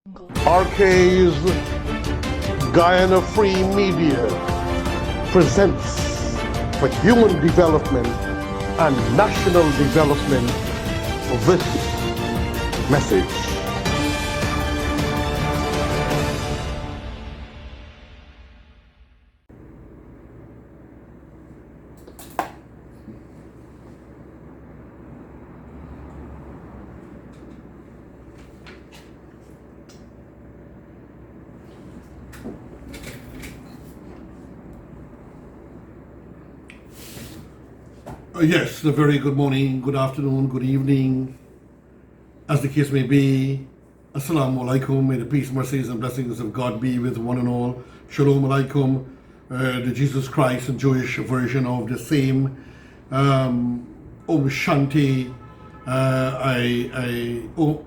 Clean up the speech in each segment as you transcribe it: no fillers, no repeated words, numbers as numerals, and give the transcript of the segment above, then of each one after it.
RK's Guyana Free Media presents for human development and national development this message. Yes, a very good morning, good afternoon, good evening, as the case may be. Assalamu alaikum, may the peace, mercies and blessings of God be with one and all. Shalom alaikum, the Jesus Christ and Jewish version of the same. Om Shanti,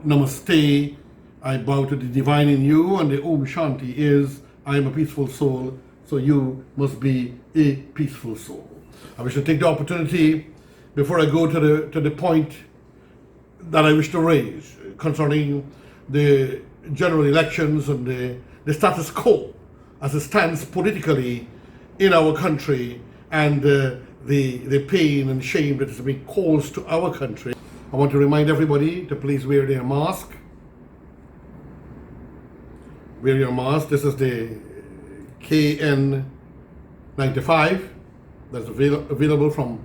Namaste, I bow to the divine in you, and the Om Shanti is, I am a peaceful soul, so you must be a peaceful soul. I wish to take the opportunity before I go to the point that I wish to raise concerning the general elections and the status quo as it stands politically in our country and the pain and shame that is being caused to our country. I want to remind everybody to please wear their mask. Wear your mask. This is the KN95. That's available from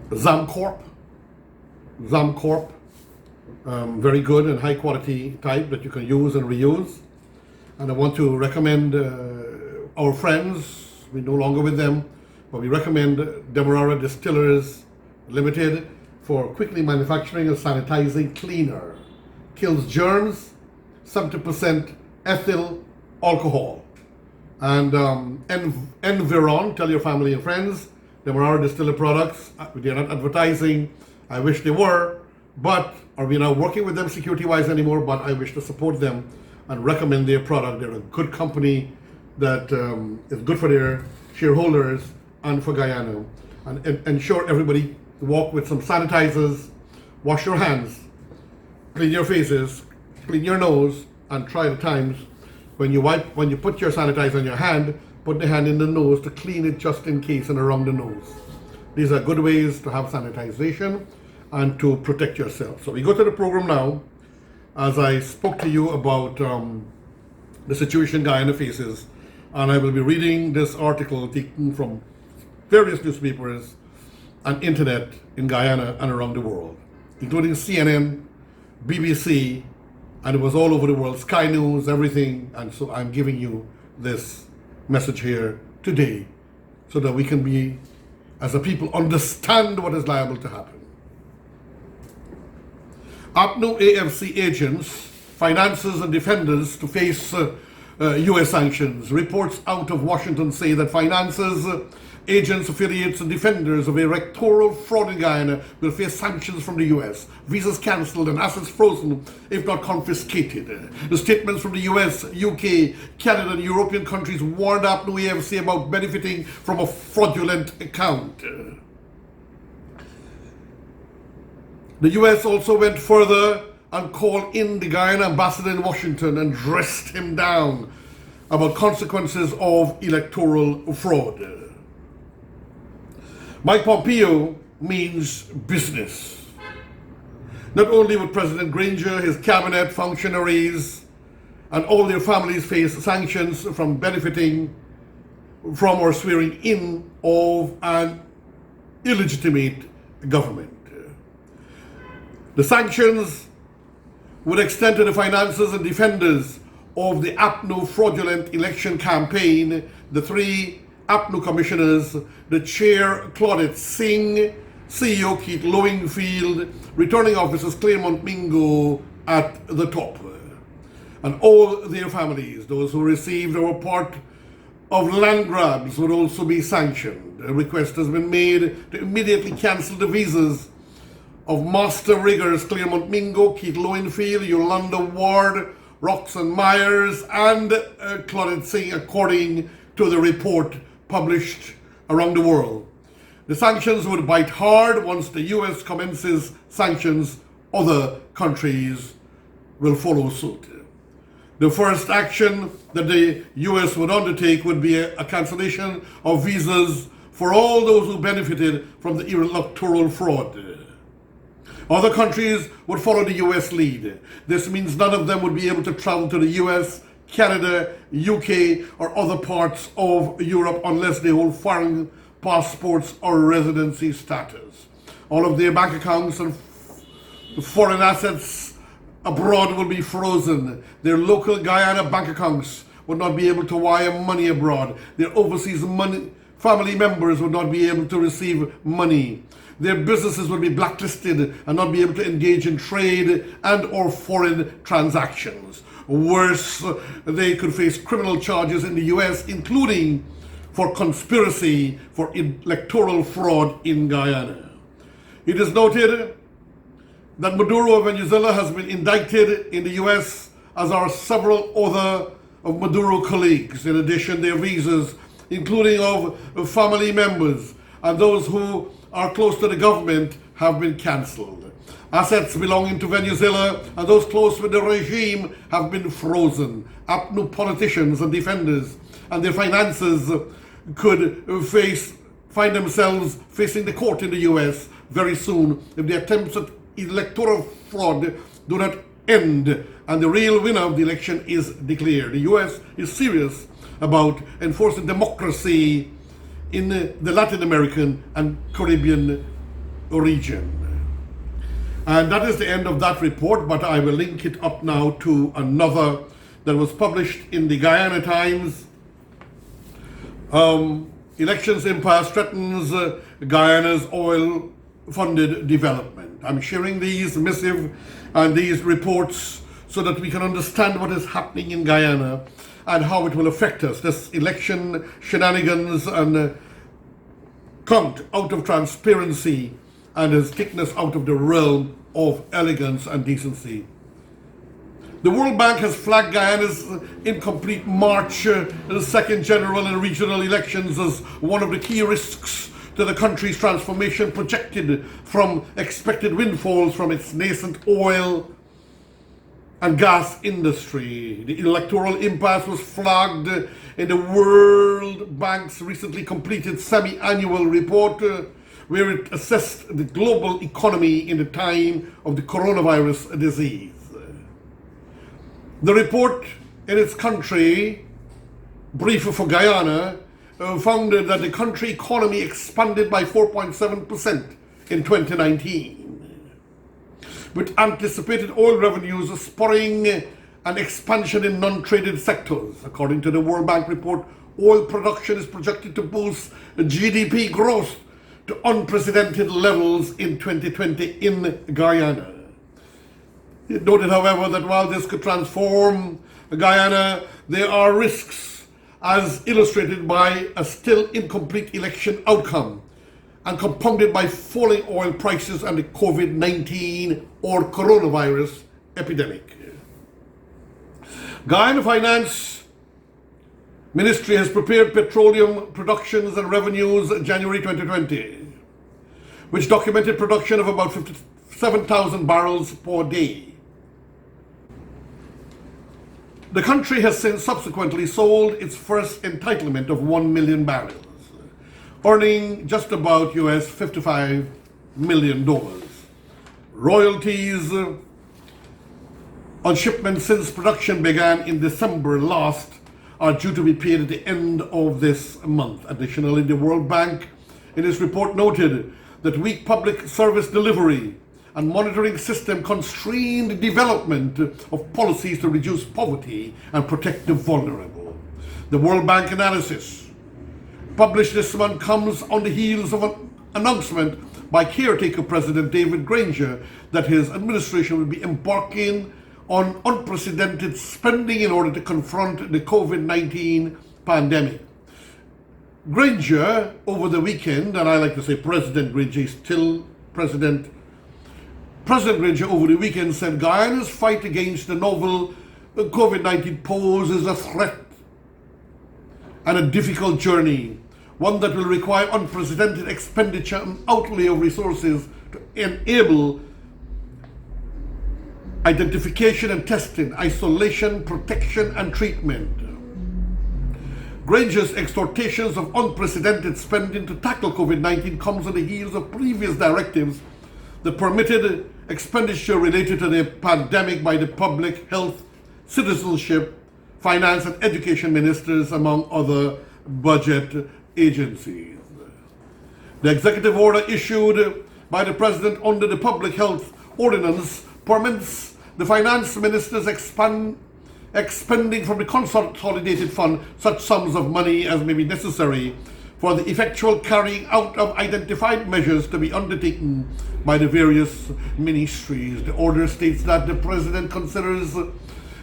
Zamcorp. Very good and high quality type that you can use and reuse. And I want to recommend our friends, we're no longer with them, but we recommend Demerara Distillers Limited for quickly manufacturing a sanitizing cleaner. Kills germs, 70% ethyl alcohol. And Environ, tell your family and friends, Demerara Distiller products, they're not advertising, I wish they were, but we're not working with them security-wise anymore, but I wish to support them and recommend their product. They're a good company that is good for their shareholders and for Guyana. And ensure everybody walk with some sanitizers, wash your hands, clean your faces, clean your nose, and try the times. When you put your sanitizer on your hand, put the hand in the nose to clean it just in case and around the nose. These are good ways to have sanitization and to protect yourself. So we go to the program now. As I spoke to you about the situation Guyana faces, and I will be reading this article taken from various newspapers and internet in Guyana and around the world, including CNN, BBC, and it was all over the world, Sky News, everything. And so I'm giving you this message here today so that we can be, as a people, understand what is liable to happen. APNU-AFC agents, financiers and defenders to face US sanctions. Reports out of Washington say that financiers, agents, affiliates and defenders of electoral fraud in Guyana will face sanctions from the US, visas cancelled and assets frozen if not confiscated. The statements from the US, UK, Canada and European countries warned APNU-AFC about benefiting from a fraudulent account. The US also went further and called in the Guyana ambassador in Washington and dressed him down about consequences of electoral fraud. Mike Pompeo means business. Not only would President Granger, his cabinet, functionaries, and all their families face sanctions from benefiting from or swearing in of an illegitimate government. The sanctions would extend to the financiers and defenders of the APNU fraudulent election campaign, the three APNU commissioners, the chair Claudette Singh, CEO Keith Lowingfield, returning officers Claremont Mingo at the top, and all their families. Those who received or were part of land grabs would also be sanctioned. A request has been made to immediately cancel the visas of master riggers Claremont Mingo, Keith Lowingfield, Yolanda Ward, Roxanne Myers, and Claudette Singh, according to the report published around the world. The sanctions would bite hard once the US commences sanctions other countries will follow suit. The first action that the US would undertake would be a cancellation of visas for all those who benefited from the electoral fraud. Other countries would follow the US lead. This means none of them would be able to travel to the US, Canada, UK, or other parts of Europe unless they hold foreign passports or residency status. All of their bank accounts and foreign assets abroad will be frozen. Their local Guyana bank accounts would not be able to wire money abroad. Their overseas family members would not be able to receive money. Their businesses would be blacklisted and not be able to engage in trade and or foreign transactions. Worse, they could face criminal charges in the US, including for conspiracy for electoral fraud in Guyana. It is noted that Maduro of Venezuela has been indicted in the US, as are several other of Maduro colleagues. In addition, their visas, including of family members and those who are close to the government, have been cancelled. Assets belonging to Venezuela and those close with the regime have been frozen. APNU politicians and defenders and their finances could find themselves facing the court in the US very soon if the attempts at electoral fraud do not end and the real winner of the election is declared. The US is serious about enforcing democracy in the Latin American and Caribbean region. And that is the end of that report, but I will link it up now to another that was published in the Guyana Times. Elections impasse threatens Guyana's oil-funded development. I'm sharing these missive and these reports so that we can understand what is happening in Guyana and how it will affect us. This election shenanigans and count out of transparency and has taken us out of the realm of elegance and decency. The World Bank has flagged Guyana's incomplete March the second general and regional elections as one of the key risks to the country's transformation, projected from expected windfalls from its nascent oil and gas industry. The electoral impasse was flagged in the World Bank's recently completed semi-annual report, where it assessed the global economy in the time of the coronavirus disease. The report in its country brief for Guyana found that the country economy expanded by 4.7% in 2019, with anticipated oil revenues spurring an expansion in non-traded sectors. According to the World Bank report, oil production is projected to boost GDP growth to unprecedented levels in 2020 in Guyana. It noted, however, that while this could transform Guyana, there are risks, as illustrated by a still incomplete election outcome and compounded by falling oil prices and the COVID-19 or coronavirus epidemic. Guyana Finance Ministry has prepared petroleum productions and revenues January 2020, which documented production of about 57,000 barrels per day. The country has since subsequently sold its first entitlement of 1 million barrels, earning just about US $55 million. Royalties on shipments since production began in December last are due to be paid at the end of this month. Additionally, the World Bank in its report noted that weak public service delivery and monitoring system constrained the development of policies to reduce poverty and protect the vulnerable. The World Bank analysis published this month comes on the heels of an announcement by caretaker President David Granger that his administration will be embarking on unprecedented spending in order to confront the COVID-19 pandemic. Granger, over the weekend, and I like to say President Granger is still President Granger over the weekend said Guyana's fight against the novel COVID-19 poses a threat and a difficult journey, one that will require unprecedented expenditure and outlay of resources to enable identification and testing, isolation, protection and treatment. Granger's exhortations of unprecedented spending to tackle COVID-19 comes on the heels of previous directives that permitted expenditure related to the pandemic by the public health, citizenship, finance and education ministers, among other budget agencies. The executive order issued by the President under the Public Health Ordinance permits the finance ministers expending from the consolidated fund such sums of money as may be necessary for the effectual carrying out of identified measures to be undertaken by the various ministries. The order states that the President considers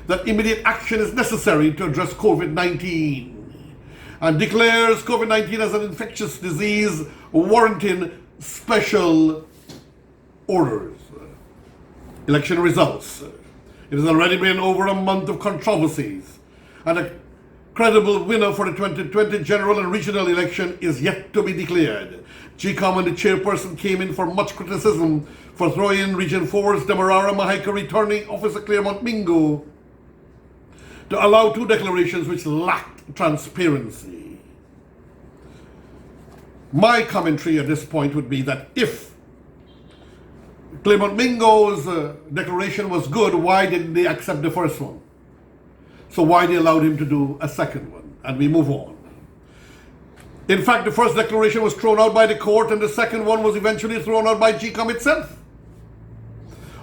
that immediate action is necessary to address COVID-19 and declares COVID-19 as an infectious disease warranting special orders. Election results. It has already been over a month of controversies, and a credible winner for the 2020 general and regional election is yet to be declared. GCOM and the chairperson came in for much criticism for throwing Region 4's Demerara Mahika returning officer Claremont Mingo to allow two declarations which lacked transparency. My commentary at this point would be that if Claremont Mingo's declaration was good, why didn't they accept the first one? So why they allowed him to do a second one? And we move on. In fact, the first declaration was thrown out by the court and the second one was eventually thrown out by GCOM itself.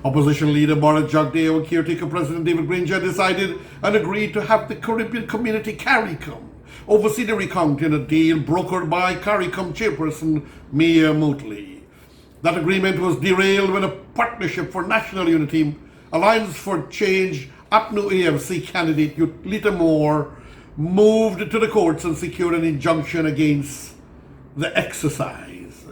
Opposition leader Bharat Jagdeo and caretaker President David Granger decided and agreed to have the Caribbean Community CARICOM oversee the recount in a deal brokered by CARICOM chairperson Mia Motley. That agreement was derailed when a Partnership for National Unity Alliance for Change APNU-AFC candidate Lita Moore moved to the courts and secured an injunction against the exercise.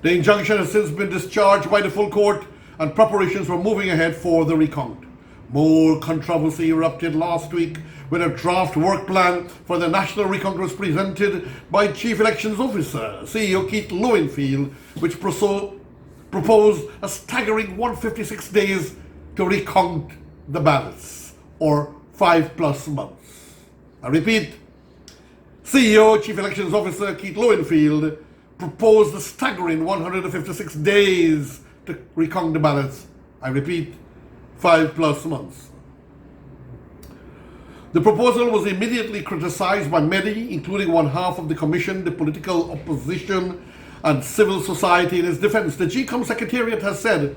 The injunction has since been discharged by the full court and preparations were moving ahead for the recount. More controversy erupted last week when a draft work plan for the national recount was presented by Chief Elections Officer, CEO Keith Lowenfield, which proposed a staggering 156 days to recount the ballots, or 5+ months. I repeat, CEO, Chief Elections Officer Keith Lowenfield proposed a staggering 156 days to recount the ballots. I repeat, 5+ months. The proposal was immediately criticized by many, including one half of the commission, the political opposition, and civil society. In its defense, the GCOM Secretariat has said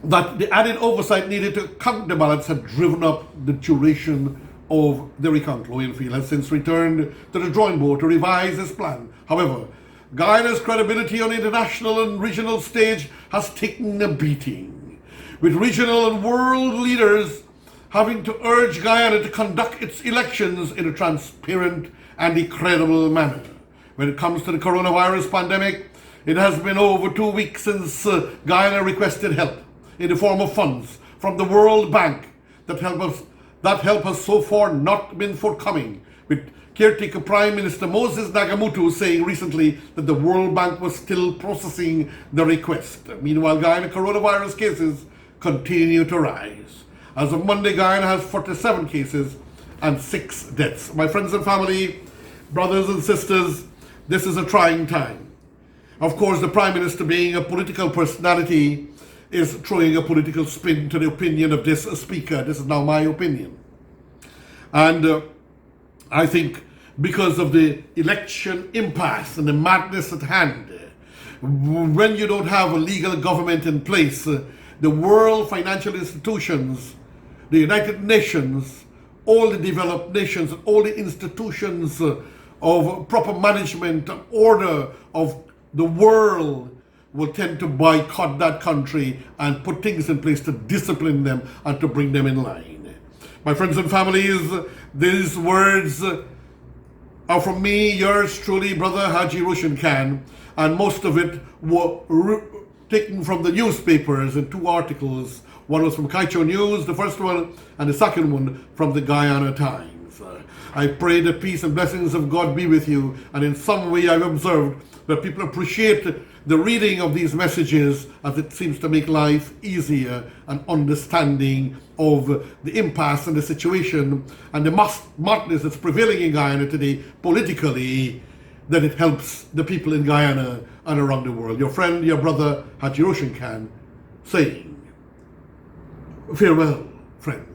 that the added oversight needed to count the ballots had driven up the duration of the recount. Lowenfield has since returned to the drawing board to revise his plan. However, Guyana's credibility on the international and regional stage has taken a beating, with regional and world leaders having to urge Guyana to conduct its elections in a transparent and credible manner. When it comes to the coronavirus pandemic, it has been over 2 weeks since Guyana requested help in the form of funds from the World Bank. That help has so far not been forthcoming, with caretaker Prime Minister Moses Nagamutu saying recently that the World Bank was still processing the request. Meanwhile, Guyana coronavirus cases continue to rise. As of Monday, Guyana has 47 cases and 6 deaths. My friends and family, brothers and sisters, this is a trying time. Of course, the Prime Minister, being a political personality, is throwing a political spin to the opinion of this speaker. This is now my opinion. And I think because of the election impasse and the madness at hand, when you don't have a legal government in place, the world financial institutions, the United Nations, all the developed nations, all the institutions of proper management and order of the world will tend to boycott that country and put things in place to discipline them and to bring them in line. My friends and families, these words are from me, yours truly, Brother Haji Rushin Khan, and most of it were taken from the newspapers in 2 articles. One was from Kaicho News, the first one, and the second one from the Guyana Times. I pray the peace and blessings of God be with you. And in some way I've observed that people appreciate the reading of these messages, as it seems to make life easier and understanding of the impasse and the situation and the madness that's prevailing in Guyana today politically, that it helps the people in Guyana and around the world. Your friend, your brother, Hajiroshin Khan, saying, farewell, friend.